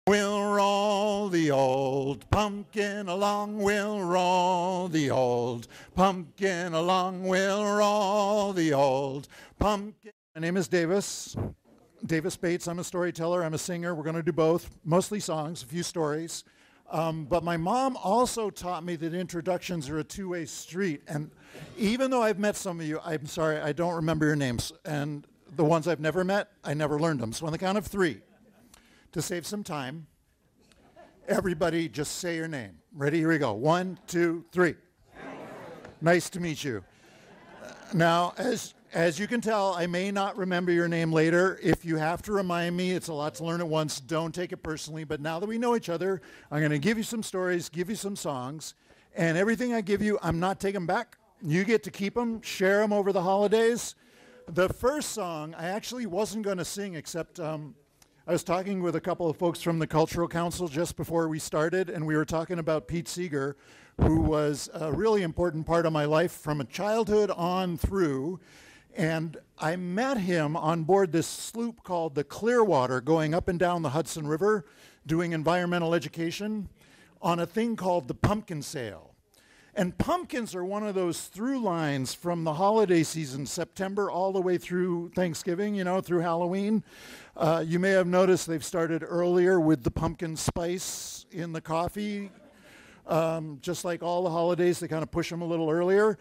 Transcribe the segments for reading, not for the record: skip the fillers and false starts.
We'll roll the old pumpkin along, we'll roll the old pumpkin along, we'll roll the old pumpkin. My name is Davis Bates. I'm a storyteller, I'm a singer. We're going to do both, mostly songs, a few stories. But my mom also taught me that introductions are a two-way street. And even though I've met some of you, I'm sorry, I don't remember your names. And the ones I've never met, I never learned them. So on the count of three, to save some time, everybody just say your name. Ready? Here we go. 1, 2, 3. Nice to meet you. Now, as you can tell, I may not remember your name later. If you have to remind me, it's a lot to learn at once. Don't take it personally. But now that we know each other, I'm going to give you some stories, give you some songs. And everything I give you, I'm not taking back. You get to keep them, share them over the holidays. The first song I actually wasn't going to sing, except I was talking with a couple of folks from the Cultural Council just before we started, and we were talking about Pete Seeger, who was a really important part of my life from a childhood on through. And I met him on board this sloop called the Clearwater, going up and down the Hudson River, doing environmental education on a thing called the pumpkin sale. And pumpkins are one of those through lines from the holiday season, September all the way through Thanksgiving, you know, through Halloween. You may have noticed they've started earlier with the pumpkin spice in the coffee. Just like all the holidays, they kind of push them a little earlier.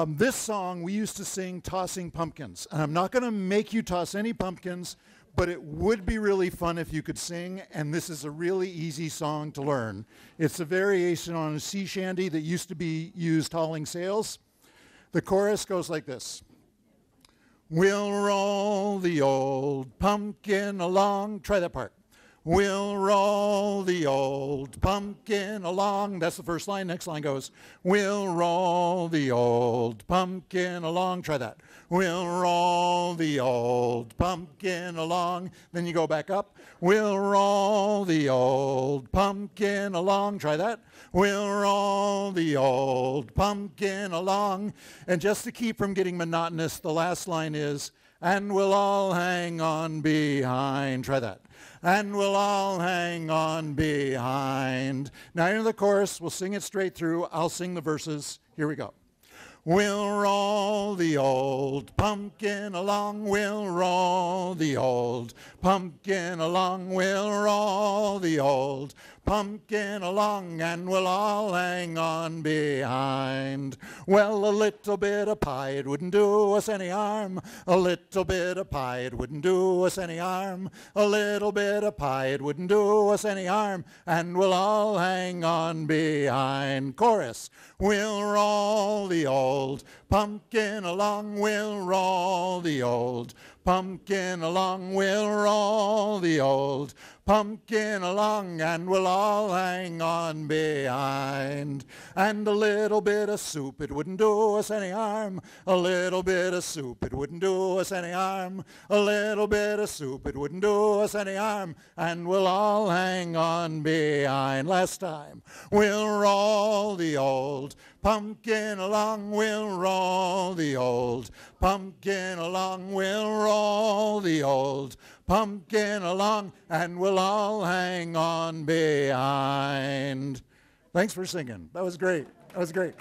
This song we used to sing Tossing Pumpkins. And I'm not going to make you toss any pumpkins, but it would be really fun if you could sing, and this is a really easy song to learn. It's a variation on a sea shanty that used to be used hauling sails. The chorus goes like this. We'll roll the old pumpkin along. Try that part. We'll roll the old pumpkin along. That's the first line. Next line goes, we'll roll the old pumpkin along. Try that. We'll roll the old pumpkin along. Then you go back up. We'll roll the old pumpkin along. Try that. We'll roll the old pumpkin along. And just to keep from getting monotonous, the last line is, and we'll all hang on behind. Try that. And we'll all hang on behind. Now into the chorus. We'll sing it straight through. I'll sing the verses. Here we go. We'll roll the old pumpkin along. We'll roll the old pumpkin along. We'll roll the old pumpkin along, and we'll all hang on behind. Well, a little bit of pie, it wouldn't do us any harm. A little bit of pie, it wouldn't do us any harm. A little bit of pie, it wouldn't do us any harm, and we'll all hang on behind. Chorus. We'll roll the old pumpkin along. We'll roll the old pumpkin along. We'll roll the old pumpkin along, and we'll all hang on behind. And a little bit of soup, it wouldn't do us any harm. A little bit of soup, it wouldn't do us any harm. A little bit of soup, it wouldn't do us any harm, and we'll all hang on behind. Last time. We'll roll the old pumpkin along. We'll roll the old pumpkin along. We'll roll the old pumpkin along, and we'll all hang on behind. Thanks for singing. That was great. That was great.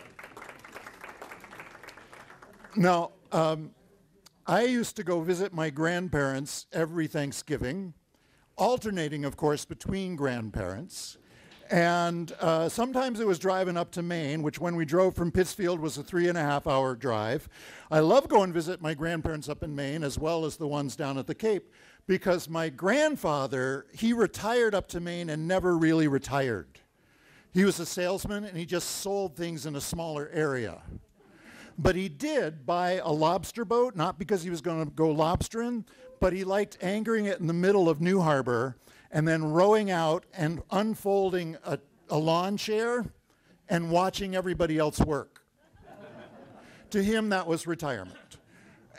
Now, I used to go visit my grandparents every Thanksgiving, alternating, of course, between grandparents. And sometimes it was driving up to Maine, which when we drove from Pittsfield was a 3.5-hour drive. I love going to visit my grandparents up in Maine, as well as the ones down at the Cape, because my grandfather, he retired up to Maine and never really retired. He was a salesman, and he just sold things in a smaller area. But he did buy a lobster boat, not because he was going to go lobstering, but he liked anchoring it in the middle of New Harbor and then rowing out and unfolding a lawn chair and watching everybody else work. To him, that was retirement.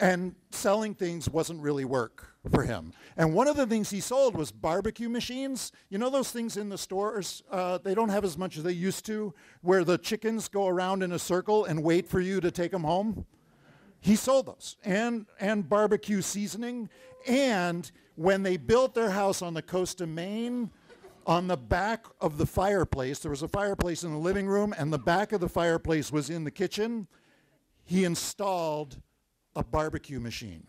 And selling things wasn't really work for him. And one of the things he sold was barbecue machines. You know those things in the stores? They don't have as much as they used to, where the chickens go around in a circle and wait for you to take them home. He sold those, and barbecue seasoning. And when they built their house on the coast of Maine, On the back of the fireplace, there was a fireplace in the living room, and the back of the fireplace was in the kitchen. He installed a barbecue machine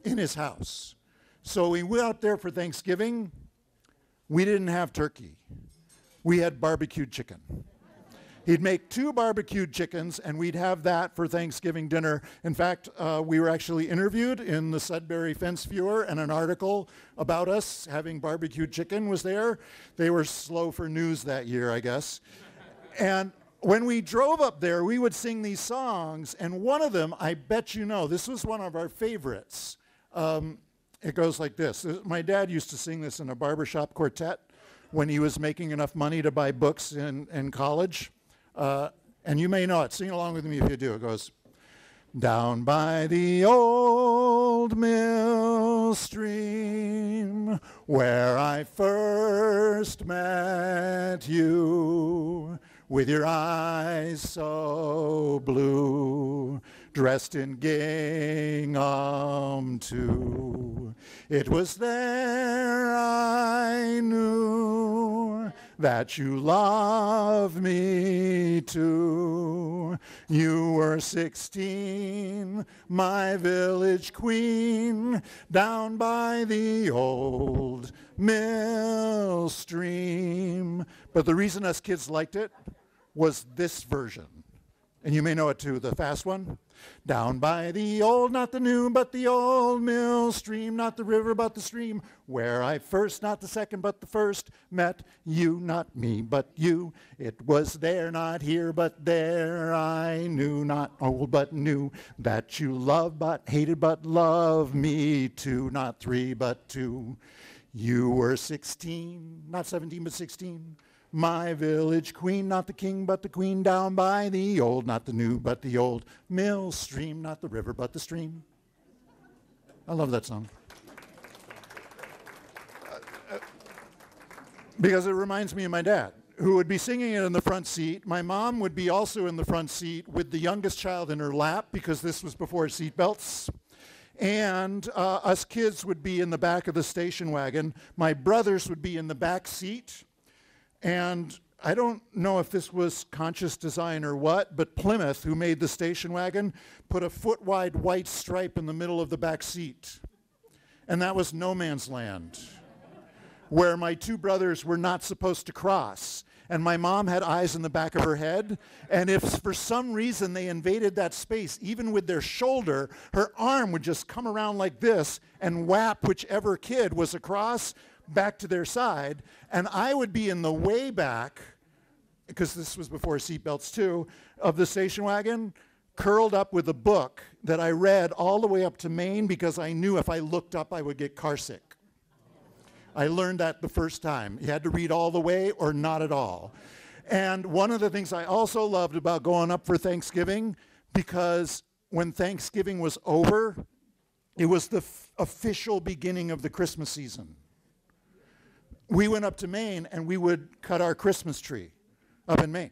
in his house. So we went up there for Thanksgiving. We didn't have turkey. We had barbecued chicken. He'd make 2 barbecued chickens, and we'd have that for Thanksgiving dinner. In fact, we were actually interviewed in the Sudbury Fence Viewer, and an article about us having barbecued chicken was there. They were slow for news that year, I guess. And when we drove up there, we would sing these songs, and one of them, I bet you know, this was one of our favorites. It goes like this. My dad used to sing this in a barbershop quartet when he was making enough money to buy books in college. And you may know it. Sing along with me if you do. It goes, down by the old mill stream where I first met you, with your eyes so blue, dressed in gingham too. It was there I knew that you loved me too. You were 16, my village queen, down by the old mill stream. But the reason us kids liked it was this version. And you may know it too, the fast one. Down by the old, not the new, but the old mill stream, not the river, but the stream, where I first, not the second, but the first, met you, not me, but you. It was there, not here, but there. I knew, not old, but new, that you loved, but hated, but loved me too, not 3, but 2. You were 16, not 17, but 16. My village queen, not the king, but the queen, down by the old, not the new, but the old mill stream, not the river, but the stream. I love that song. Because it reminds me of my dad, who would be singing it in the front seat. My mom would be also in the front seat with the youngest child in her lap, because this was before seatbelts. And us kids would be in the back of the station wagon. My brothers would be in the back seat. And I don't know if this was conscious design or what, but Plymouth, who made the station wagon, put a foot-wide white stripe in the middle of the back seat. And that was no man's land, where my 2 brothers were not supposed to cross. And my mom had eyes in the back of her head, and if for some reason they invaded that space, even with their shoulder, her arm would just come around like this and whap whichever kid was across back to their side, and I would be in the way back, because this was before seatbelts too, of the station wagon, curled up with a book that I read all the way up to Maine, because I knew if I looked up I would get car sick. I learned that the first time. You had to read all the way or not at all. And one of the things I also loved about going up for Thanksgiving, because when Thanksgiving was over, it was the official beginning of the Christmas season. We went up to Maine and we would cut our Christmas tree up in Maine.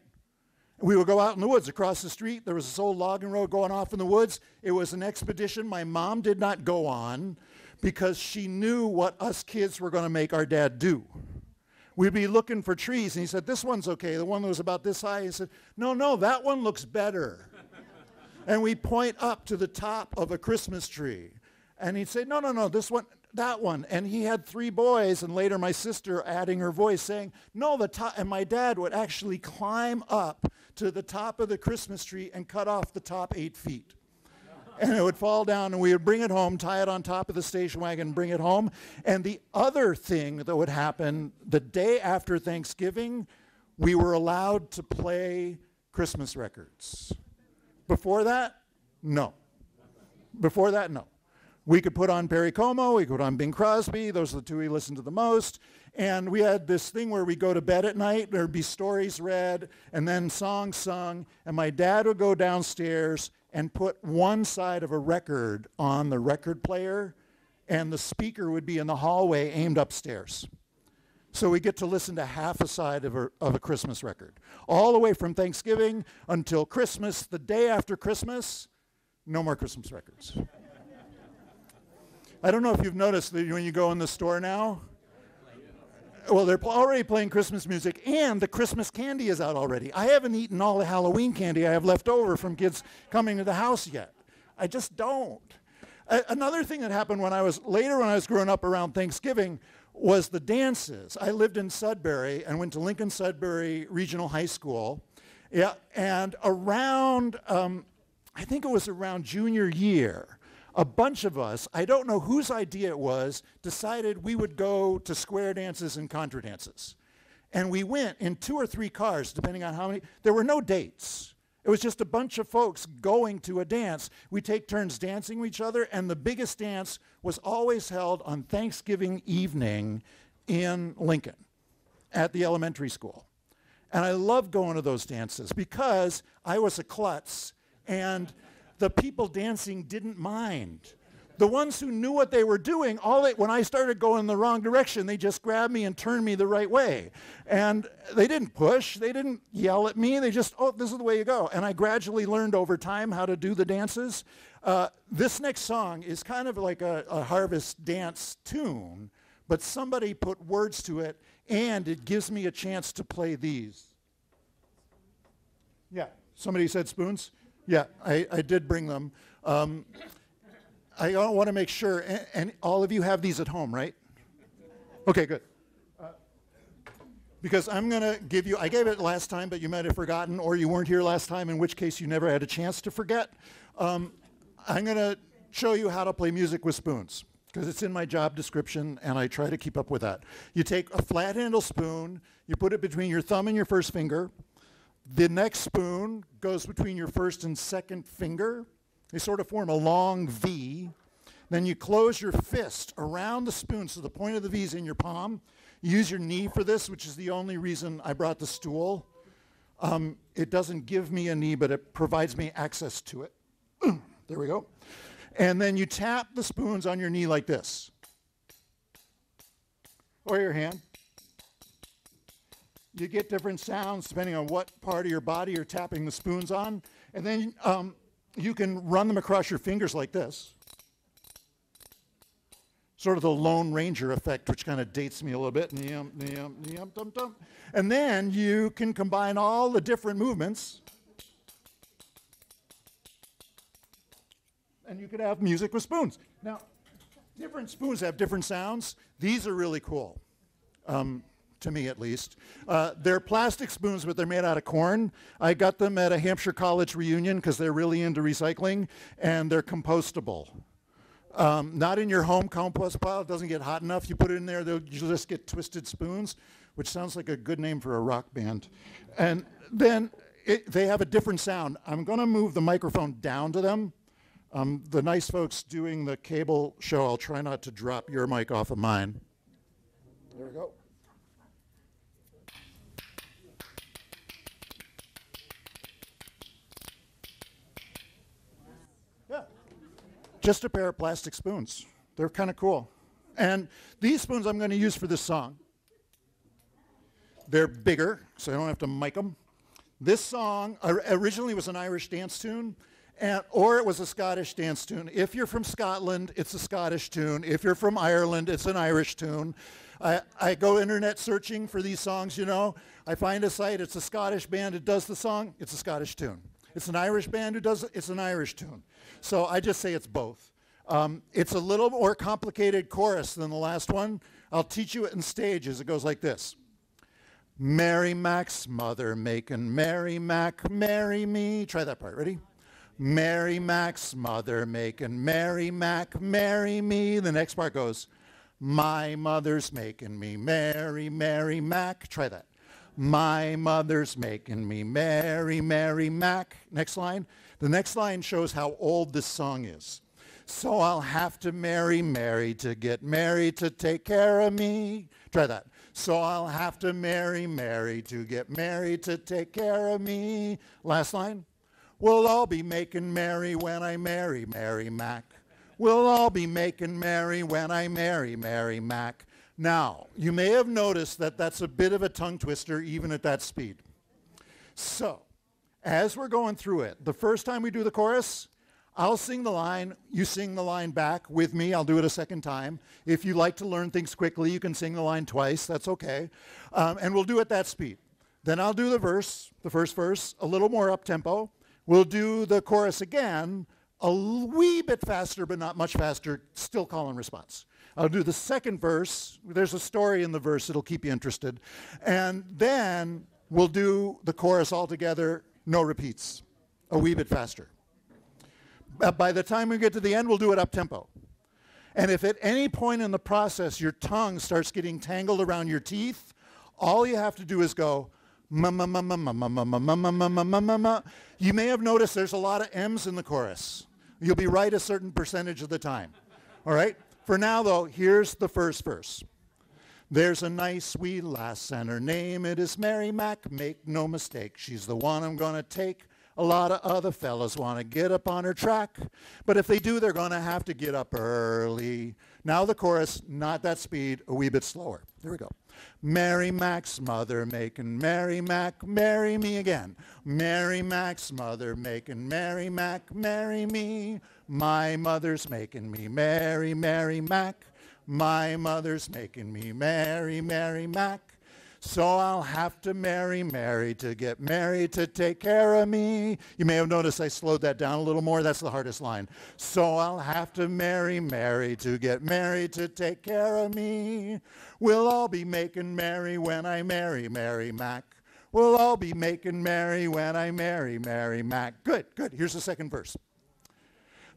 We would go out in the woods across the street. There was this old logging road going off in the woods. It was an expedition my mom did not go on because she knew what us kids were going to make our dad do. We'd be looking for trees, and he said, this one's okay. The one that was about this high, he said, no, that one looks better. And we point up to the top of a Christmas tree. And he'd say, no, this one, that one. And he had 3 boys, and later my sister adding her voice saying, no, the top. And my dad would actually climb up to the top of the Christmas tree and cut off the top 8 feet. And it would fall down, and we would bring it home, tie it on top of the station wagon, and bring it home. And the other thing that would happen, the day after Thanksgiving, we were allowed to play Christmas records. Before that, no. Before that, no. We could put on Perry Como, we could put on Bing Crosby, those are the 2 we listened to the most. And we had this thing where we go to bed at night, there'd be stories read, and then songs sung, and my dad would go downstairs and put one side of a record on the record player, and the speaker would be in the hallway aimed upstairs. So we get to listen to half a side of a Christmas record. All the way from Thanksgiving until Christmas, the day after Christmas, no more Christmas records. I don't know if you've noticed that when you go in the store now, Well, they're already playing Christmas music, and the Christmas candy is out already. I haven't eaten all the Halloween candy I have left over from kids coming to the house yet. I just don't. Another thing that happened when I was growing up around Thanksgiving was the dances. I lived in Sudbury and went to Lincoln Sudbury Regional High School. Yeah, and around, I think it was around junior year, a bunch of us, I don't know whose idea it was, decided we would go to square dances and contra dances. And we went in 2 or 3 cars, depending on how many. There were no dates. It was just a bunch of folks going to a dance. We take turns dancing with each other, and the biggest dance was always held on Thanksgiving evening in Lincoln at the elementary school. And I loved going to those dances because I was a klutz, and the people dancing didn't mind. The ones who knew what they were doing, when I started going in the wrong direction, they just grabbed me and turned me the right way. And they didn't push, they didn't yell at me, they just, oh, this is the way you go. And I gradually learned over time how to do the dances. This next song is kind of like a harvest dance tune, but somebody put words to it, and it gives me a chance to play these. Yeah, somebody said spoons? Yeah, I did bring them. I want to make sure, and all of you have these at home, right? Okay, good. Because I'm going to give you, I gave it last time, but you might have forgotten, or you weren't here last time, in which case you never had a chance to forget. I'm going to show you how to play music with spoons, because it's in my job description, and I try to keep up with that. You take a flat handle spoon, you put it between your thumb and your first finger. The next spoon goes between your first and second finger. They sort of form a long V. Then you close your fist around the spoon, so the point of the V is in your palm. You use your knee for this, which is the only reason I brought the stool. It doesn't give me a knee, but it provides me access to it. There we go. And then you tap the spoons on your knee like this, or your hand. You get different sounds depending on what part of your body you're tapping the spoons on. And then you can run them across your fingers like this. Sort of the Lone Ranger effect, which kind of dates me a little bit. And then you can combine all the different movements. And you could have music with spoons. Now, different spoons have different sounds. These are really cool. To me at least. They're plastic spoons, but they're made out of corn. I got them at a Hampshire College reunion because they're really into recycling, and they're compostable. Not in your home compost pile. It doesn't get hot enough. You put it in there, you'll just get twisted spoons, which sounds like a good name for a rock band. And then they have a different sound. I'm going to move the microphone down to them. The nice folks doing the cable show, I'll try not to drop your mic off of mine. There we go. Just a pair of plastic spoons. They're kind of cool. And these spoons I'm going to use for this song. They're bigger, so I don't have to mic them. This song originally was an Irish dance tune, or it was a Scottish dance tune. If you're from Scotland, it's a Scottish tune. If you're from Ireland, it's an Irish tune. I go internet searching for these songs, you know. I find a site, it's a Scottish band that does the song, it's a Scottish tune. It's an Irish band who does it, it's an Irish tune. So I just say it's both. It's a little more complicated chorus than the last one. I'll teach you it in stages. It goes like this. Mary Mac's mother making Mary Mac marry me. Try that part, ready? Mary Mac's mother making Mary Mac marry me. The next part goes, my mother's making me Mary, Mary Mac. Try that. My mother's making me Mary, Mary Mac. Next line. The next line shows how old this song is. So I'll have to marry Mary to get Mary to take care of me. Try that. So I'll have to marry Mary to get Mary to take care of me. Last line. We'll all be making merry when I marry Mary Mac. We'll all be making merry when I marry Mary Mac. Now, you may have noticed that that's a bit of a tongue twister even at that speed. So, as we're going through it, the first time we do the chorus, I'll sing the line, you sing the line back with me. I'll do it a second time. If you like to learn things quickly, you can sing the line twice. That's okay. And we'll do it that speed. Then I'll do the verse, the first verse, a little more up-tempo. We'll do the chorus again, a wee bit faster, but not much faster, still call and response. I'll do the second verse. There's a story in the verse. It'll keep you interested. And then we'll do the chorus all together, no repeats, a wee bit faster. By the time we get to the end, we'll do it up-tempo. And if at any point in the process your tongue starts getting tangled around your teeth, all you have to do is go, ma ma ma ma ma ma ma ma ma ma ma ma ma ma. You may have noticed there's a lot of M's in the chorus. You'll be right a certain percentage of the time. All right? For now, though, here's the first verse. There's a nice wee lass, and her name it is Mary Mac. Make no mistake, she's the one I'm gonna take. A lot of other fellas want to get up on her track, but if they do, they're going to have to get up early. Now the chorus, not that speed, a wee bit slower. Here we go. Mary Mac's mother making Mary Mac marry me again. Mary Mac's mother making Mary Mac marry me. My mother's making me Mary, Mary Mac. My mother's making me Mary, Mary Mac. So I'll have to marry Mary to get Mary to take care of me. You may have noticed I slowed that down a little more. That's the hardest line. So I'll have to marry Mary to get Mary to take care of me. We'll all be making merry when I marry Mary Mac. We'll all be making merry when I marry Mary Mac. Good, good. Here's the second verse.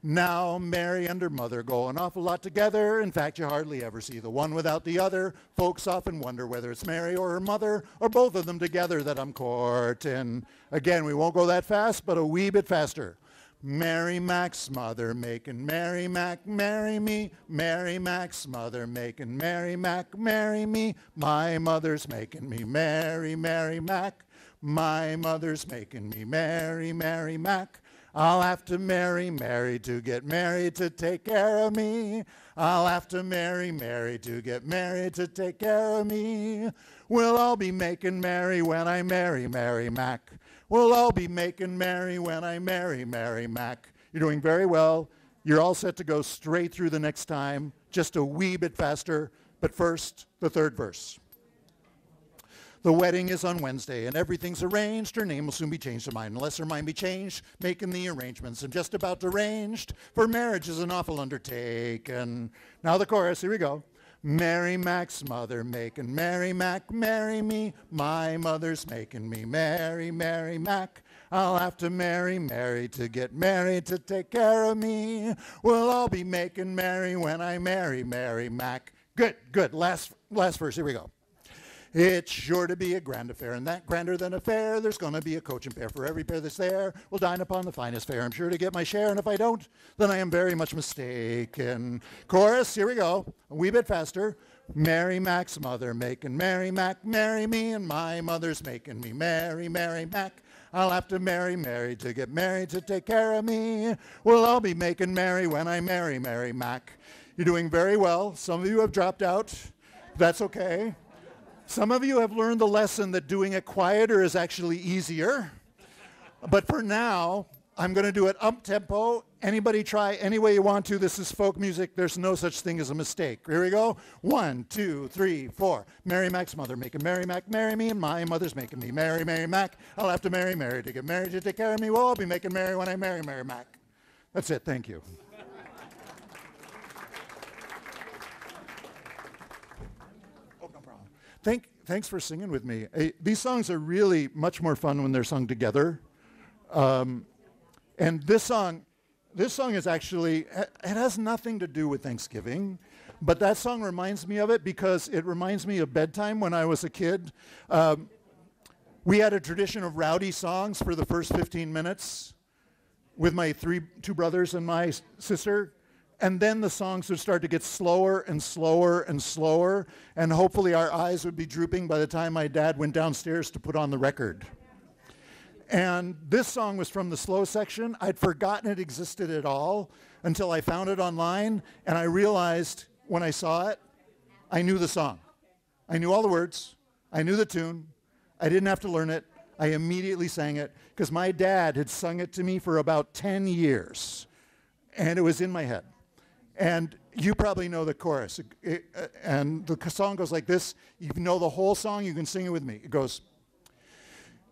Now Mary and her mother go an awful lot together. In fact, you hardly ever see the one without the other. Folks often wonder whether it's Mary or her mother or both of them together that I'm courting. Again, we won't go that fast, but a wee bit faster. Mary Mac's mother making Mary Mac marry me. Mary Mac's mother making Mary Mac marry me. My mother's making me Mary, Mary Mac. My mother's making me Mary, Mary Mac. I'll have to marry Mary to get Mary to take care of me. I'll have to marry Mary to get Mary to take care of me. We'll all be making merry when I marry Mary Mac. We'll all be making merry when I marry Mary Mac. You're doing very well. You're all set to go straight through the next time, just a wee bit faster. But first, the third verse. The wedding is on Wednesday, and everything's arranged. Her name will soon be changed to mine, unless her mind be changed. Making the arrangements, I'm just about arranged. For marriage is an awful undertaking. Now the chorus, here we go. Mary Mac's mother making Mary Mac marry me. My mother's making me Mary, Mary Mac. I'll have to marry Mary to get Mary to take care of me. We'll all be making merry when I marry Mary Mac. Good, good. Last verse, here we go. It's sure to be a grand affair, and that grander than a fair. There's going to be a coach and pair for every pair that's there. We'll dine upon the finest fare. I'm sure to get my share, and if I don't, then I am very much mistaken. Chorus, here we go. A wee bit faster. Mary Mac's mother making Mary Mac marry me, and my mother's making me Mary, Mary Mac. I'll have to marry Mary to get Mary to take care of me. We'll all be making merry when I marry Mary Mac. You're doing very well. Some of you have dropped out. That's okay. Some of you have learned the lesson that doing it quieter is actually easier. But for now, I'm going to do it up-tempo. Anybody try any way you want to. This is folk music. There's no such thing as a mistake. Here we go. 1, 2, 3, 4. Mary Mac's mother making Mary Mac marry me, and my mother's making me Mary, Mary Mac. I'll have to marry Mary to get Mary to take care of me. Well, I'll be making Mary when I marry Mary Mac. That's it. Thank you. Thanks for singing with me. These songs are really much more fun when they're sung together. And this song is actually, it has nothing to do with Thanksgiving, but that song reminds me of it because it reminds me of bedtime when I was a kid. We had a tradition of rowdy songs for the first 15 minutes with my two brothers and my sister. And then the songs would start to get slower and slower and slower, and hopefully our eyes would be drooping by the time my dad went downstairs to put on the record. And this song was from the slow section. I'd forgotten it existed at all until I found it online, and I realized when I saw it, I knew the song. I knew all the words. I knew the tune. I didn't have to learn it. I immediately sang it because my dad had sung it to me for about 10 years. and it was in my head. And you probably know the chorus. And the song goes like this. You know the whole song, you can sing it with me. It goes,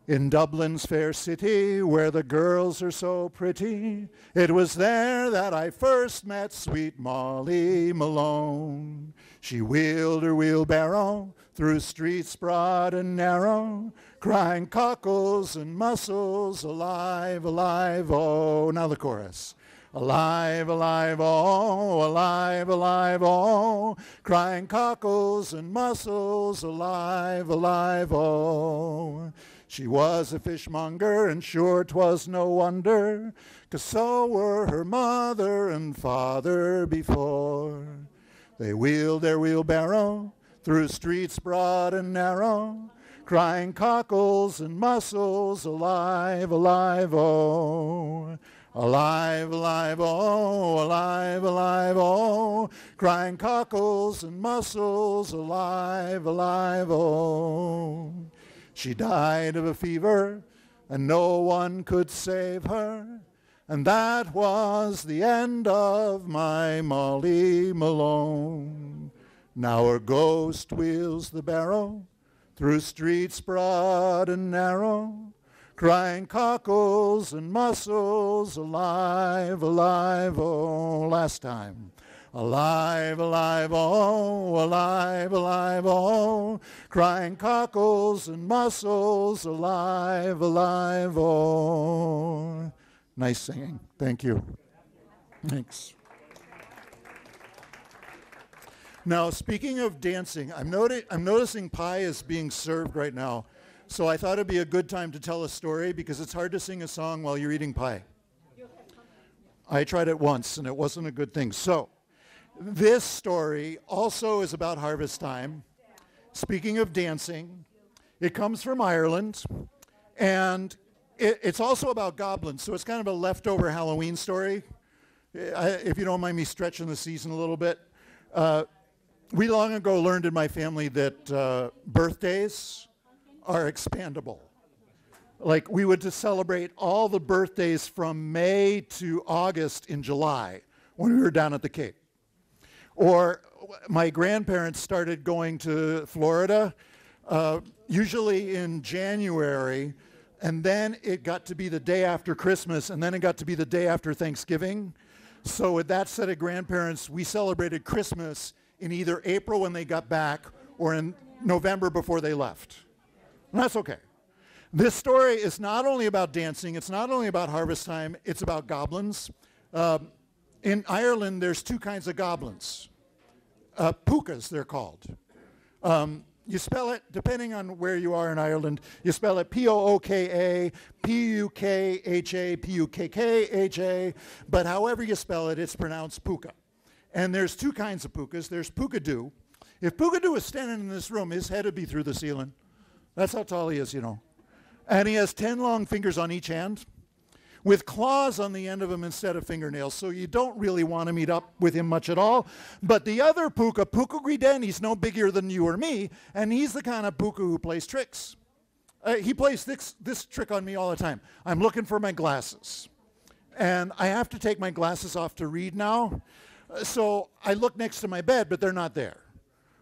in Dublin's fair city, where the girls are so pretty, it was there that I first met sweet Molly Malone. She wheeled her wheelbarrow through streets broad and narrow, crying cockles and mussels, alive, alive, oh. Now the chorus. Alive, alive, oh, alive, alive, oh, crying cockles and mussels, alive, alive, oh. She was a fishmonger, and sure 'twas no wonder, 'cause so were her mother and father before. They wheeled their wheelbarrow through streets broad and narrow, crying cockles and mussels, alive, alive, oh. Alive, alive, oh, alive, alive, oh, crying cockles and mussels, alive, alive, oh. She died of a fever, and no one could save her, and that was the end of my Molly Malone. Now her ghost wheels the barrow through streets broad and narrow, crying cockles and mussels, alive, alive, oh. Last time. Alive, alive, oh, alive, alive, oh, crying cockles and mussels, alive, alive, oh. Nice singing. Thank you. Thanks. Now, speaking of dancing, I'm noticing pie is being served right now. So I thought it'd be a good time to tell a story because it's hard to sing a song while you're eating pie. I tried it once and it wasn't a good thing. So this story also is about harvest time. Speaking of dancing, it comes from Ireland, and it's also about goblins. So it's kind of a leftover Halloween story. If you don't mind me stretching the season a little bit. We long ago learned in my family that birthdays are expandable. Like we would just celebrate all the birthdays from May to August in July when we were down at the Cape. Or my grandparents started going to Florida, usually in January, and then it got to be the day after Christmas, and then it got to be the day after Thanksgiving. So with that set of grandparents, we celebrated Christmas in either April when they got back or in November before they left. And that's okay. This story is not only about dancing, it's not only about harvest time, it's about goblins. In Ireland, there's two kinds of goblins. Pukas, they're called. You spell it, depending on where you are in Ireland, you spell it P-O-O-K-A, P-U-K-H-A, P-U-K-K-H-A, but however you spell it, it's pronounced puka. And there's two kinds of pukas. There's Pukadoo. If Pukadoo was standing in this room, his head would be through the ceiling. That's how tall he is, you know. And he has 10 long fingers on each hand with claws on the end of them instead of fingernails, so you don't really want to meet up with him much at all. But the other puka, Puka Griden, he's no bigger than you or me, and he's the kind of puka who plays tricks. He plays this trick on me all the time. I'm looking for my glasses, and I have to take my glasses off to read now, so I look next to my bed, but they're not there.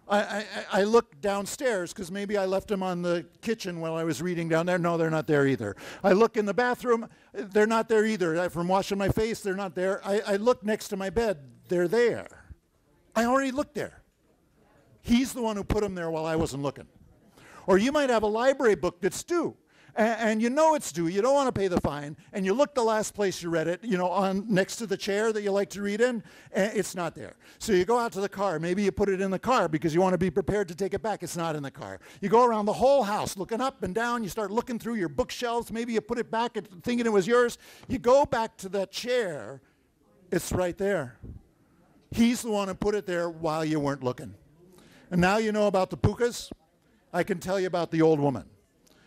I look downstairs because maybe I left them on the kitchen while I was reading down there. No, they're not there either. I look in the bathroom. They're not there either. From washing my face, they're not there. I look next to my bed. They're there. I already looked there. He's the one who put them there while I wasn't looking. Or you might have a library book that's due. And you know it's due. You don't want to pay the fine. And you look the last place you read it, you know, on next to the chair that you like to read in, and it's not there. So you go out to the car. Maybe you put it in the car because you want to be prepared to take it back. It's not in the car. You go around the whole house looking up and down. You start looking through your bookshelves. Maybe you put it back thinking it was yours. You go back to that chair. It's right there. He's the one who put it there while you weren't looking. And now you know about the pukas. I can tell you about the old woman,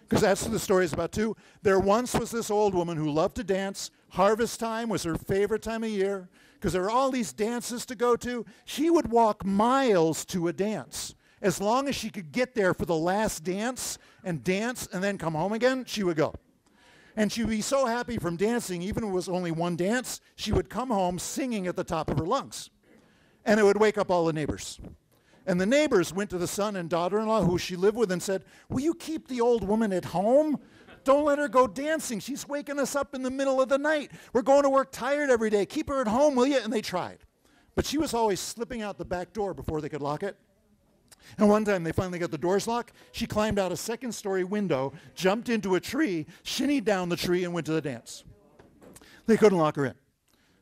because that's what the story is about too. There once was this old woman who loved to dance. Harvest time was her favorite time of year because there were all these dances to go to. She would walk miles to a dance. As long as she could get there for the last dance and then come home again, she would go. And she would be so happy from dancing, even if it was only one dance, she would come home singing at the top of her lungs. And it would wake up all the neighbors. And the neighbors went to the son and daughter-in-law who she lived with and said, will you keep the old woman at home? Don't let her go dancing. She's waking us up in the middle of the night. We're going to work tired every day. Keep her at home, will you? And they tried. But she was always slipping out the back door before they could lock it. And one time they finally got the doors locked. She climbed out a second-story window, jumped into a tree, shinnied down the tree, and went to the dance. They couldn't lock her in.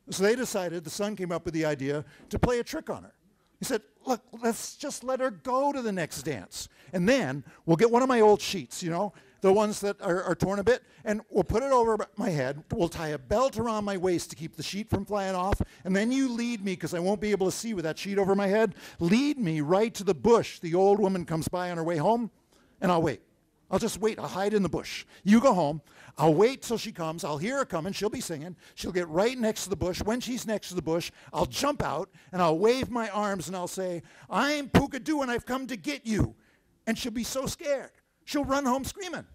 So they decided, the son came up with the idea to play a trick on her. He said, look, let's just let her go to the next dance. And then we'll get one of my old sheets, you know, the ones that are torn a bit, and we'll put it over my head. We'll tie a belt around my waist to keep the sheet from flying off, and then you lead me, because I won't be able to see with that sheet over my head, lead me right to the bush. The old woman comes by on her way home, and I'll wait. I'll just wait. I'll hide in the bush. You go home. I'll wait till she comes. I'll hear her coming. She'll be singing. She'll get right next to the bush. When she's next to the bush, I'll jump out, and I'll wave my arms, and I'll say, I'm Pookadoo, and I've come to get you. And she'll be so scared. She'll run home screaming.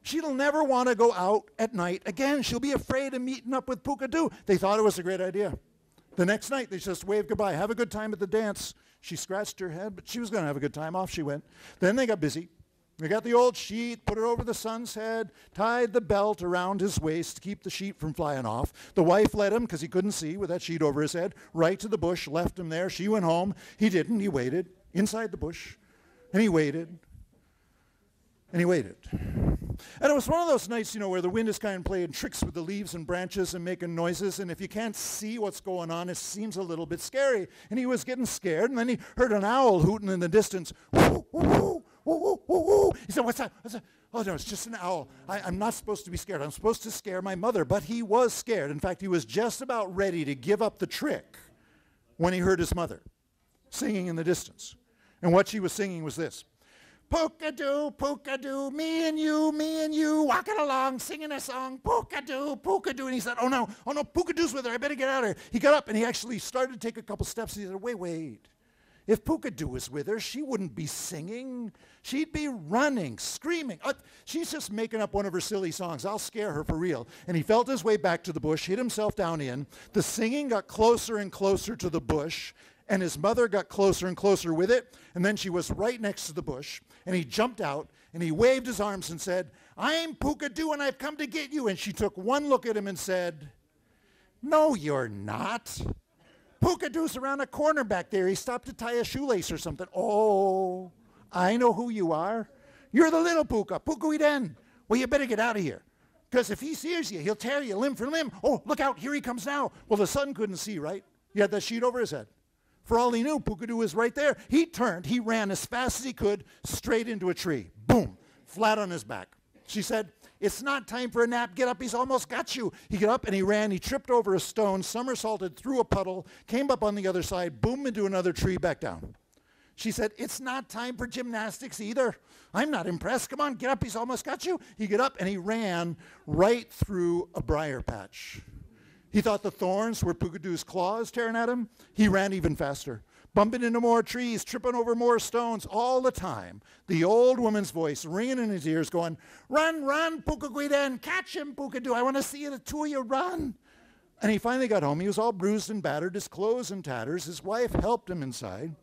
She'll never want to go out at night again. She'll be afraid of meeting up with Pookadoo. They thought it was a great idea. The next night, they just waved goodbye. Have a good time at the dance. She scratched her head, but she was going to have a good time. Off she went. Then they got busy. They got the old sheet, put it over the son's head, tied the belt around his waist to keep the sheet from flying off. The wife led him, because he couldn't see with that sheet over his head, right to the bush, left him there. She went home. He didn't. He waited inside the bush, and he waited, and he waited. And it was one of those nights, you know, where the wind is kind of playing tricks with the leaves and branches and making noises, and if you can't see what's going on, it seems a little bit scary. And he was getting scared, and then he heard an owl hooting in the distance. Woo, woo, woo, woo, woo, woo, woo. He said, what's that? What's that? Oh, no, it's just an owl. I'm not supposed to be scared. I'm supposed to scare my mother. But he was scared. In fact, he was just about ready to give up the trick when he heard his mother singing in the distance. And what she was singing was this. Pookadoo, Pookadoo, me and you, walking along, singing a song, Pookadoo, Pookadoo. And he said, oh no, Pookadoo's with her, I better get out of here. He got up and he actually started to take a couple steps. He said, wait. If Pookadoo was with her, she wouldn't be singing. She'd be running, screaming. She's just making up one of her silly songs. I'll scare her for real. And he felt his way back to the bush, hid himself down in. The singing got closer and closer to the bush, and his mother got closer and closer with it, and then she was right next to the bush, and he jumped out, and he waved his arms and said, I'm Pookadoo, and I've come to get you. And she took one look at him and said, no, you're not. Pookadoo's around a corner back there. He stopped to tie a shoelace or something. Oh, I know who you are. You're the little Pooka, Pooka-wee-den. Well, you better get out of here, because if he sees you, he'll tear you limb for limb. Oh, look out, here he comes now. Well, the son couldn't see, right? He had that sheet over his head. For all he knew, Pookadoo was right there. He turned, he ran as fast as he could, straight into a tree. Boom, flat on his back. She said, it's not time for a nap. Get up, he's almost got you. He got up and he ran. He tripped over a stone, somersaulted through a puddle, came up on the other side, boom, into another tree, back down. She said, it's not time for gymnastics either. I'm not impressed. Come on, get up, he's almost got you. He got up and he ran right through a briar patch. He thought the thorns were Pookadoo's claws tearing at him. He ran even faster, bumping into more trees, tripping over more stones. All the time, the old woman's voice ringing in his ears going, run, run, Pookagwee-den, catch him, Pookadoo. I want to see the two of you run. And he finally got home. He was all bruised and battered, his clothes in tatters. His wife helped him inside,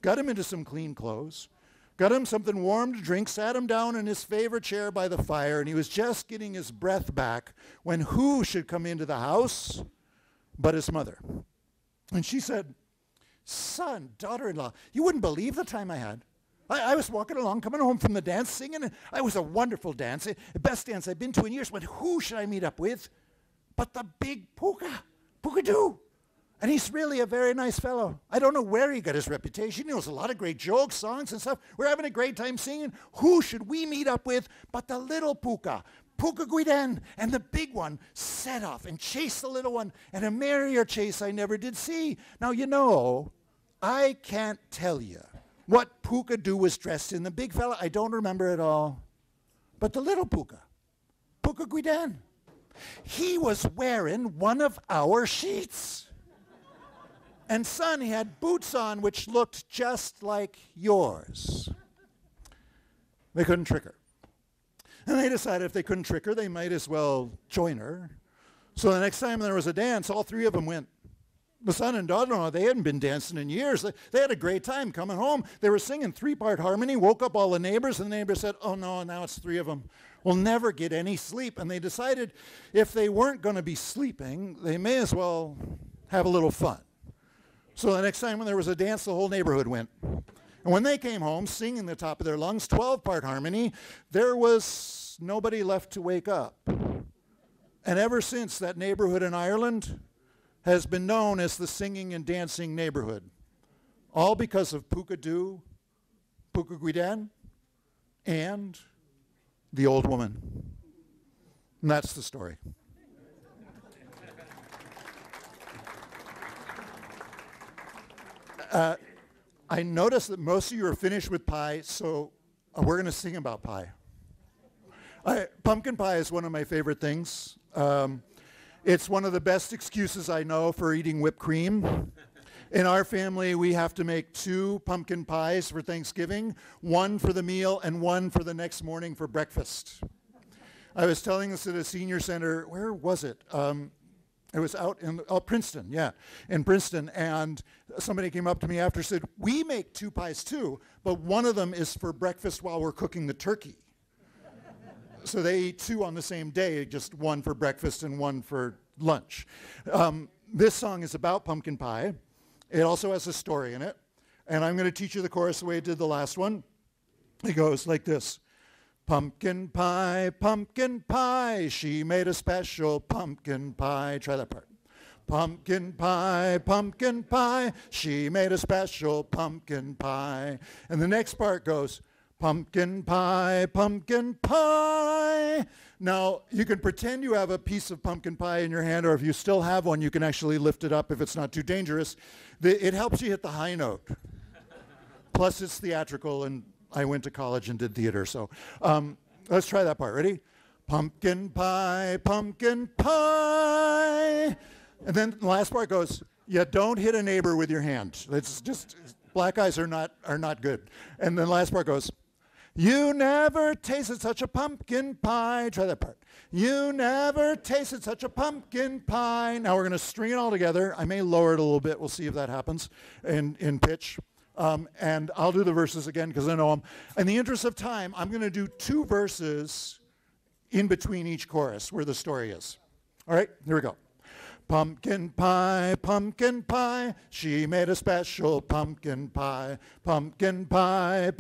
got him into some clean clothes, got him something warm to drink, sat him down in his favorite chair by the fire, and he was just getting his breath back when who should come into the house but his mother. And she said, son, daughter-in-law, you wouldn't believe the time I had. I was walking along, coming home from the dance, singing, and it was a wonderful dance, the best dance I've been to in years. But who should I meet up with but the big Pookadoo? And he's really a very nice fellow. I don't know where he got his reputation. He knows a lot of great jokes, songs, and stuff. We're having a great time singing. Who should we meet up with but the little Pooka, Pookagwee-den? And the big one set off and chased the little one, and a merrier chase I never did see. Now, you know, I can't tell you what Pookadoo was dressed in. The big fella, I don't remember at all. But the little Pooka, Pookagwee-den, he was wearing one of our sheets. And son, he had boots on which looked just like yours. They couldn't trick her. And they decided if they couldn't trick her, they might as well join her. So the next time there was a dance, all three of them went. The son and daughter-in-law, they hadn't been dancing in years. They had a great time coming home. They were singing three-part harmony, woke up all the neighbors, and the neighbors said, oh no, now it's three of them. We'll never get any sleep. And they decided if they weren't going to be sleeping, they may as well have a little fun. So the next time when there was a dance, the whole neighborhood went. And when they came home, singing the top of their lungs, 12-part harmony, there was nobody left to wake up. And ever since, that neighborhood in Ireland has been known as the singing and dancing neighborhood. All because of Puka-Doo, Puka-Guidan, and the old woman. And that's the story. I noticed that most of you are finished with pie, so we're going to sing about pie. Pumpkin pie is one of my favorite things. It's one of the best excuses I know for eating whipped cream. In our family, we have to make 2 pumpkin pies for Thanksgiving, one for the meal and one for the next morning for breakfast. I was telling this at a senior center, where was it? It was out in Princeton, yeah, in Princeton, and somebody came up to me after and said, we make 2 pies too, but one of them is for breakfast while we're cooking the turkey. So they eat 2 on the same day, just one for breakfast and one for lunch. This song is about pumpkin pie. It also has a story in it, and I'm going to teach you the chorus the way I did the last one. It goes like this. Pumpkin pie, she made a special pumpkin pie. Try that part. Pumpkin pie, she made a special pumpkin pie. And the next part goes, pumpkin pie. Now, you can pretend you have a piece of pumpkin pie in your hand, or if you still have one, you can actually lift it up if it's not too dangerous. It helps you hit the high note. Plus, it's theatrical, and I went to college and did theater, so let's try that part. Ready? Pumpkin pie. And then the last part goes, yeah, don't hit a neighbor with your hand. It's just, black eyes are not good. And then the last part goes, you never tasted such a pumpkin pie. Try that part. You never tasted such a pumpkin pie. Now we're going to string it all together. I may lower it a little bit. We'll see if that happens in pitch. And I'll do the verses again because I know them. In the interest of time, I'm going to do 2 verses in between each chorus where the story is. All right, here we go. Pumpkin pie, she made a special pumpkin pie. Pumpkin pie,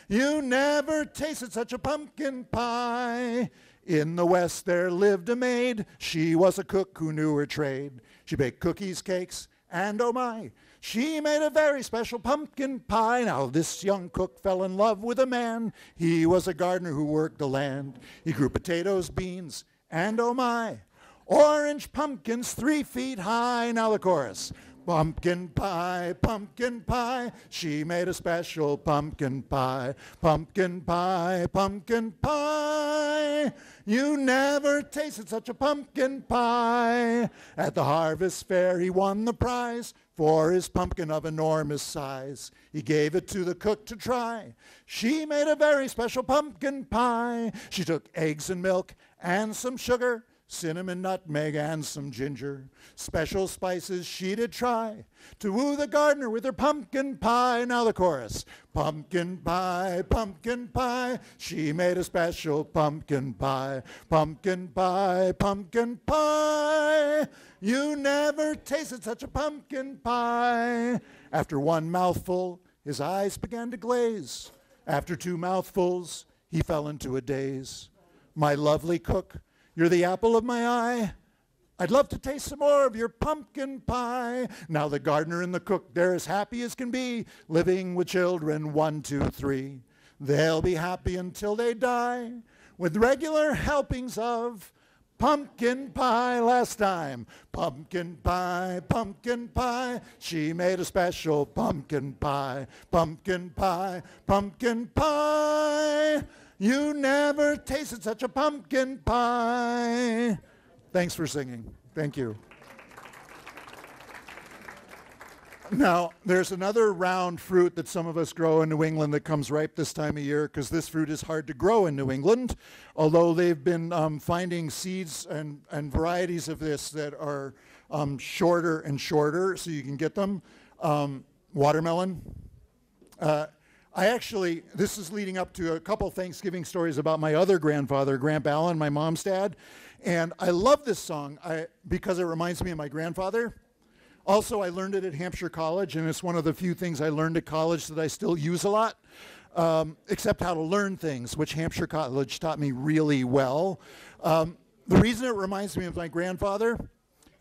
you never tasted such a pumpkin pie. In the West there lived a maid, she was a cook who knew her trade. She baked cookies, cakes, and oh my, she made a very special pumpkin pie. Now this young cook fell in love with a man. He was a gardener who worked the land. He grew potatoes, beans, and oh my, orange pumpkins 3 feet high. Now the chorus. Pumpkin pie, she made a special pumpkin pie. Pumpkin pie, you never tasted such a pumpkin pie. At the harvest fair he won the prize for his pumpkin of enormous size. He gave it to the cook to try. She made a very special pumpkin pie. She took eggs and milk and some sugar, cinnamon, nutmeg, and some ginger. Special spices she did try to woo the gardener with her pumpkin pie. Now the chorus. Pumpkin pie, she made a special pumpkin pie. Pumpkin pie, you never tasted such a pumpkin pie. After 1 mouthful, his eyes began to glaze. After 2 mouthfuls, he fell into a daze. My lovely cook, you're the apple of my eye. I'd love to taste some more of your pumpkin pie. Now the gardener and the cook, they're as happy as can be, living with children 1, 2, 3. They'll be happy until they die, with regular helpings of pumpkin pie. Last time. Pumpkin pie, she made a special pumpkin pie. Pumpkin pie, you never tasted such a pumpkin pie. Thanks for singing. Thank you. Now, there's another round fruit that some of us grow in New England that comes ripe this time of year, because this fruit is hard to grow in New England, although they've been finding seeds and varieties of this that are shorter and shorter, so you can get them. Watermelon. This is leading up to a couple Thanksgiving stories about my other grandfather, Grandpa Allen, my mom's dad. And I love this song because it reminds me of my grandfather. Also, I learned it at Hampshire College, and it's one of the few things I learned at college that I still use a lot, except how to learn things, which Hampshire College taught me really well. The reason it reminds me of my grandfather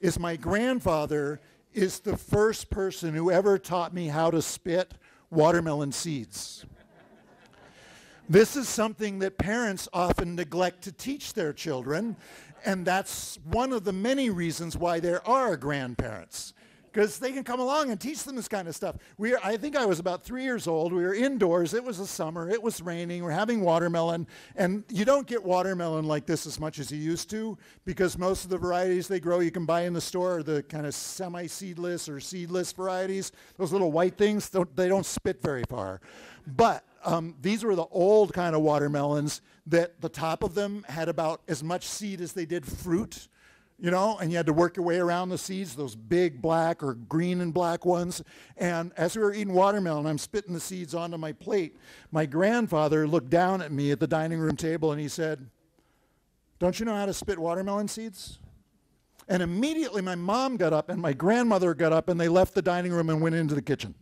is the first person who ever taught me how to spit watermelon seeds. This is something that parents often neglect to teach their children, and that's one of the many reasons why there are grandparents, because they can come along and teach them this kind of stuff. I think I was about 3 years old. We were indoors. It was the summer. It was raining. We're having watermelon. And you don't get watermelon like this as much as you used to, because most of the varieties they grow you can buy in the store are the kind of semi-seedless or seedless varieties. Those little white things, they don't spit very far. But these were the old kind of watermelons that the top of them had about as much seed as they did fruit. You know, and you had to work your way around the seeds, those big black or green and black ones. And as we were eating watermelon, I'm spitting the seeds onto my plate. My grandfather looked down at me at the dining room table and he said, "Don't you know how to spit watermelon seeds?" And immediately my mom got up and my grandmother got up and they left the dining room and went into the kitchen.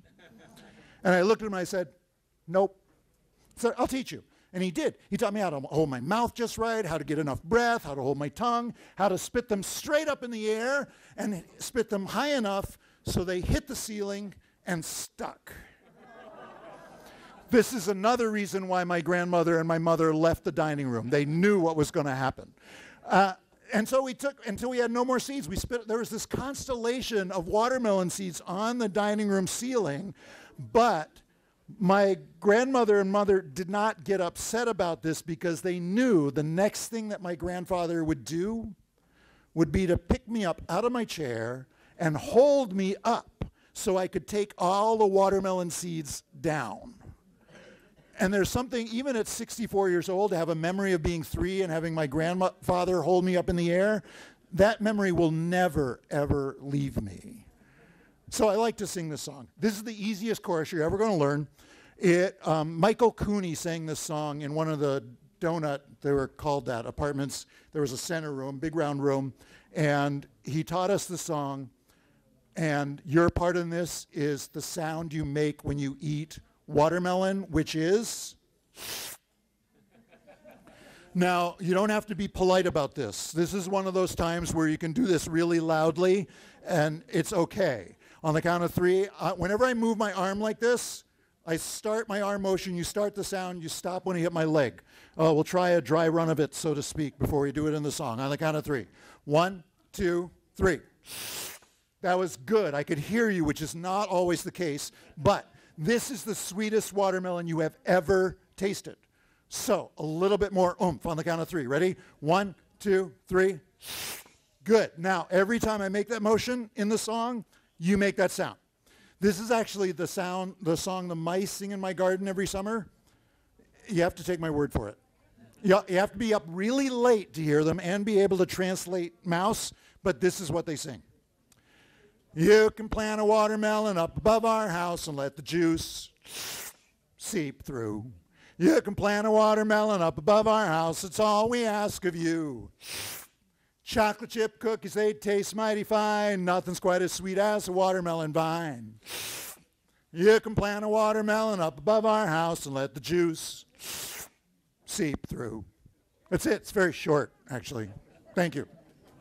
And I looked at him and I said, "Nope." So I'll teach you. And he did. He taught me how to hold my mouth just right, how to get enough breath, how to hold my tongue, how to spit them straight up in the air and spit them high enough so they hit the ceiling and stuck. This is another reason why my grandmother and my mother left the dining room. They knew what was going to happen. And so we took, until we had no more seeds, there was this constellation of watermelon seeds on the dining room ceiling, but my grandmother and mother did not get upset about this because they knew the next thing that my grandfather would do would be to pick me up out of my chair and hold me up so I could take all the watermelon seeds down. And there's something, even at 64 years old, to have a memory of being 3 and having my grandfather hold me up in the air, that memory will never, ever leave me. So I like to sing this song. This is the easiest chorus you're ever going to learn. Michael Cooney sang this song in one of the they were called that, apartments. There was a center room, big round room, and he taught us the song. And your part in this is the sound you make when you eat watermelon, which is... Now, you don't have to be polite about this. This is one of those times where you can do this really loudly, and it's okay. On the count of 3, whenever I move my arm like this, I start my arm motion, you start the sound, you stop when you hit my leg. We'll try a dry run of it, so to speak, before we do it in the song. On the count of 3. 1, 2, 3. That was good. I could hear you, which is not always the case, but this is the sweetest watermelon you have ever tasted. So, a little bit more oomph on the count of 3. Ready? 1, 2, 3. Good. Now, every time I make that motion in the song, you make that sound. This is actually the song the mice sing in my garden every summer. You have to take my word for it. You have to be up really late to hear them and be able to translate mouse, but this is what they sing. You can plant a watermelon up above our house and let the juice seep through. You can plant a watermelon up above our house. It's all we ask of you. Chocolate chip cookies, they taste mighty fine. Nothing's quite as sweet as a watermelon vine. You can plant a watermelon up above our house and let the juice seep through. That's it. It's very short, actually. Thank you.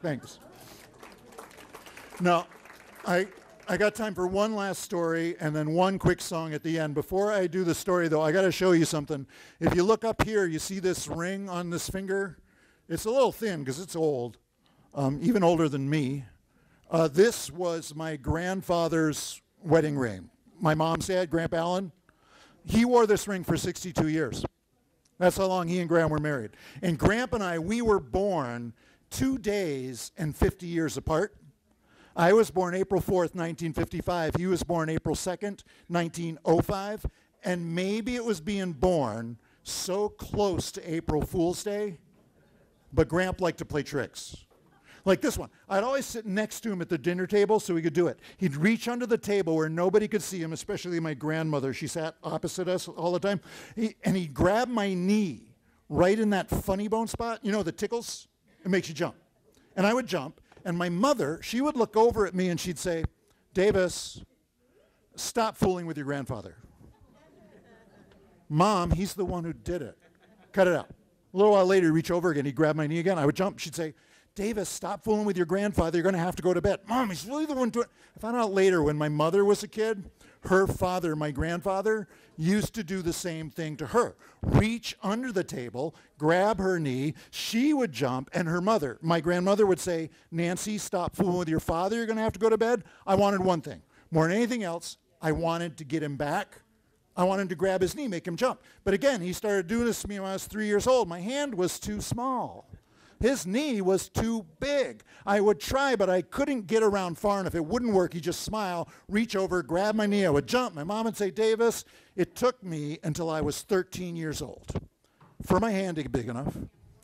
Thanks. Now, I got time for one last story and then one quick song at the end. Before I do the story, though, I got to show you something. If you look up here, you see this ring on this finger? It's a little thin because it's old. Even older than me. This was my grandfather's wedding ring. My mom's dad, Grandpa Allen, he wore this ring for 62 years. That's how long he and Grandma were married. And Grandpa and I, we were born 2 days and 50 years apart. I was born April 4th, 1955. He was born April 2nd, 1905. And maybe it was being born so close to April Fool's Day, but Gramp liked to play tricks. Like this one. I'd always sit next to him at the dinner table so he could do it. He'd reach under the table where nobody could see him, especially my grandmother. She sat opposite us all the time. And he'd grab my knee right in that funny bone spot. You know, the tickles? It makes you jump. And I would jump. And my mother, she would look over at me and she'd say, Davis, stop fooling with your grandfather. Mom, he's the one who did it. Cut it out. A little while later, he'd reach over again. He'd grab my knee again. I would jump. She'd say, Davis, stop fooling with your grandfather. You're going to have to go to bed. Mom, he's really the one doing it. I found out later when my mother was a kid, her father, my grandfather, used to do the same thing to her. Reach under the table, grab her knee. She would jump, and her mother, my grandmother, would say, Nancy, stop fooling with your father. You're going to have to go to bed. I wanted one thing. More than anything else, I wanted to get him back. I wanted to grab his knee, make him jump. But again, he started doing this to me when I was 3 years old. My hand was too small. His knee was too big. I would try, but I couldn't get around far enough. It wouldn't work. He'd just smile, reach over, grab my knee. I would jump. My mom would say, Davis, it took me until I was 13 years old for my hand to get big enough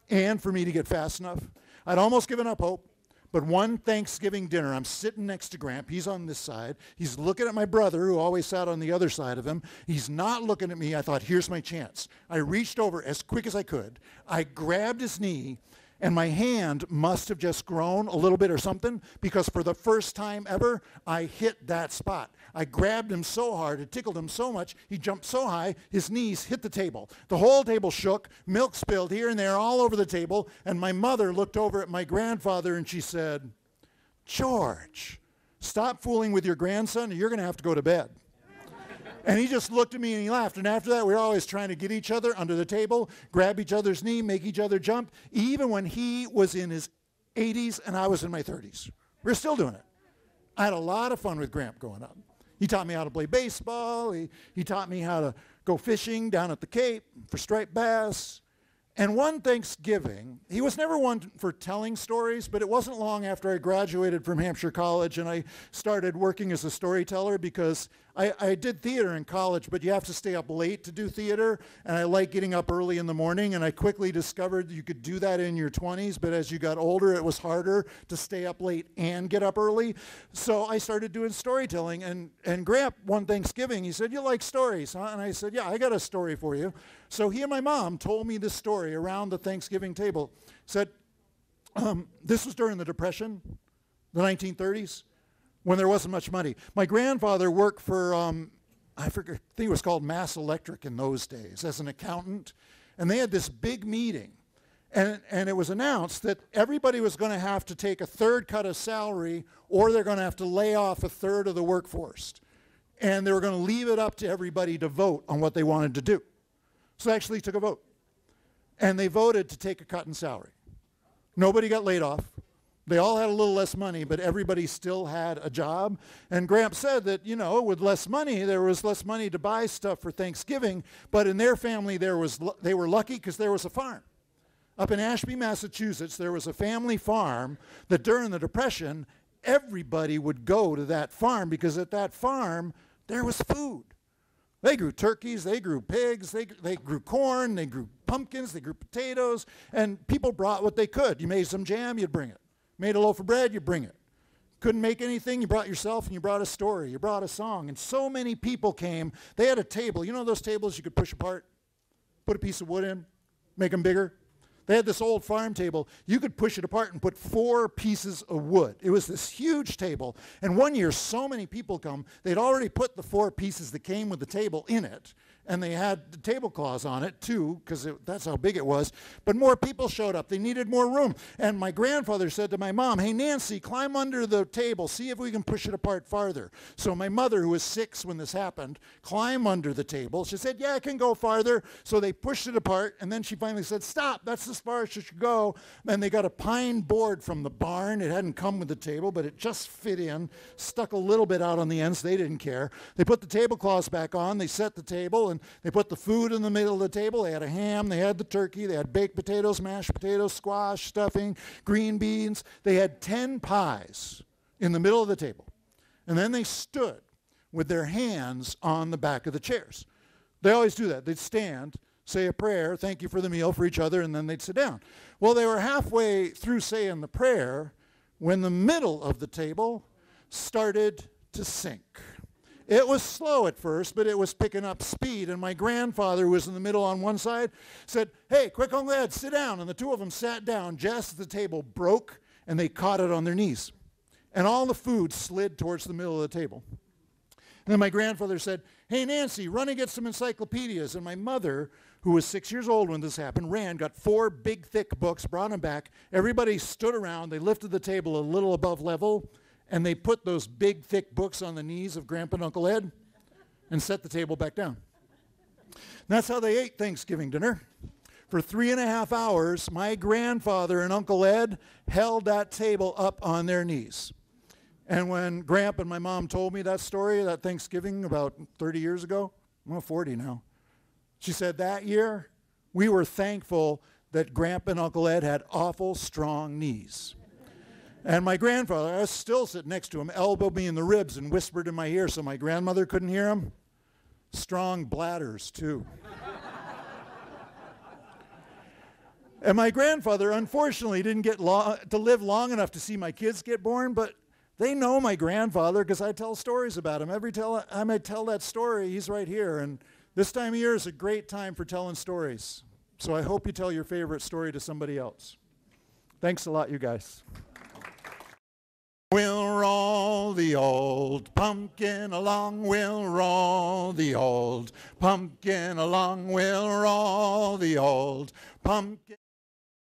and for me to get fast enough. I'd almost given up hope. But one Thanksgiving dinner, I'm sitting next to Gramp. He's on this side. He's looking at my brother, who always sat on the other side of him. He's not looking at me. I thought, here's my chance. I reached over as quick as I could. I grabbed his knee, and my hand must have just grown a little bit or something, because for the first time ever, I hit that spot. I grabbed him so hard, it tickled him so much, he jumped so high, his knees hit the table. The whole table shook, milk spilled here and there all over the table, and my mother looked over at my grandfather and she said, George, stop fooling with your grandson or you're going to have to go to bed. And he just looked at me and he laughed. And after that, we were always trying to get each other under the table, grab each other's knee, make each other jump, even when he was in his 80s and I was in my 30s. We're still doing it. I had a lot of fun with Gramp growing up. He taught me how to play baseball. He taught me how to go fishing down at the Cape for striped bass. And one Thanksgiving, he was never one for telling stories, but it wasn't long after I graduated from Hampshire College and I started working as a storyteller, because I did theater in college, but you have to stay up late to do theater, and I like getting up early in the morning, and I quickly discovered you could do that in your 20s, but as you got older, it was harder to stay up late and get up early. So I started doing storytelling, and Gramp, one Thanksgiving, he said, you like stories, huh? And I said, yeah, I got a story for you. So he and my mom told me this story around the Thanksgiving table. Said, this was during the Depression, the 1930s, when there wasn't much money. My grandfather worked for, I think it was called Mass Electric in those days, as an accountant. And they had this big meeting. And it was announced that everybody was going to have to take a third cut of salary, or they're going to have to lay off a third of the workforce. And they were going to leave it up to everybody to vote on what they wanted to do. So they actually took a vote. And they voted to take a cut in salary. Nobody got laid off. They all had a little less money, but everybody still had a job. And Gramp said that, you know, with less money, there was less money to buy stuff for Thanksgiving. But in their family, they were lucky because there was a farm. Up in Ashby, Massachusetts, there was a family farm that during the Depression, everybody would go to that farm, because at that farm, there was food. They grew turkeys, they grew pigs, they grew corn, they grew pumpkins, they grew potatoes, and people brought what they could. You made some jam, you'd bring it. Made a loaf of bread, you bring it. Couldn't make anything, you brought yourself, and you brought a story, you brought a song. And so many people came. They had a table. You know those tables you could push apart? Put a piece of wood in, make them bigger? They had this old farm table. You could push it apart and put 4 pieces of wood. It was this huge table. And one year, so many people come, they'd already put the 4 pieces that came with the table in it. And they had the tablecloths on it, too, because that's how big it was. But more people showed up. They needed more room. And my grandfather said to my mom, hey, Nancy, climb under the table. See if we can push it apart farther. So my mother, who was 6 when this happened, climbed under the table. She said, yeah, I can go farther. So they pushed it apart. And then she finally said, stop. That's as far as you should go. And they got a pine board from the barn. It hadn't come with the table, but it just fit in, stuck a little bit out on the ends. They didn't care. They put the tablecloths back on. They set the table, and they put the food in the middle of the table. They had a ham, they had the turkey, they had baked potatoes, mashed potatoes, squash, stuffing, green beans. They had 10 pies in the middle of the table. And then they stood with their hands on the back of the chairs. They always do that. They'd stand, say a prayer, thank you for the meal for each other, and then they'd sit down. Well, they were halfway through saying the prayer when the middle of the table started to sink. It was slow at first, but it was picking up speed, and my grandfather, who was in the middle on one side, said, hey, quick, Uncle Ed, sit down. And the two of them sat down just as the table broke, and they caught it on their knees. And all the food slid towards the middle of the table. And then my grandfather said, hey, Nancy, run and get some encyclopedias. And my mother, who was 6 years old when this happened, ran, got 4 big, thick books, brought them back. Everybody stood around. They lifted the table a little above level, and they put those big, thick books on the knees of Grandpa and Uncle Ed and set the table back down. And that's how they ate Thanksgiving dinner. For 3.5 hours, my grandfather and Uncle Ed held that table up on their knees. And when Grandpa and my mom told me that story, that Thanksgiving about 30 years ago, I'm 40 now, she said that year we were thankful that Grandpa and Uncle Ed had awful strong knees. And my grandfather, I was still sitting next to him, elbowed me in the ribs and whispered in my ear so my grandmother couldn't hear him. Strong bladders, too. And my grandfather, unfortunately, didn't get to live long enough to see my kids get born, but they know my grandfather because I tell stories about him. Every time I tell that story, he's right here. And this time of year is a great time for telling stories. So I hope you tell your favorite story to somebody else. Thanks a lot, you guys. We'll roll the old pumpkin along, we'll roll the old pumpkin along, we'll roll the old pumpkin.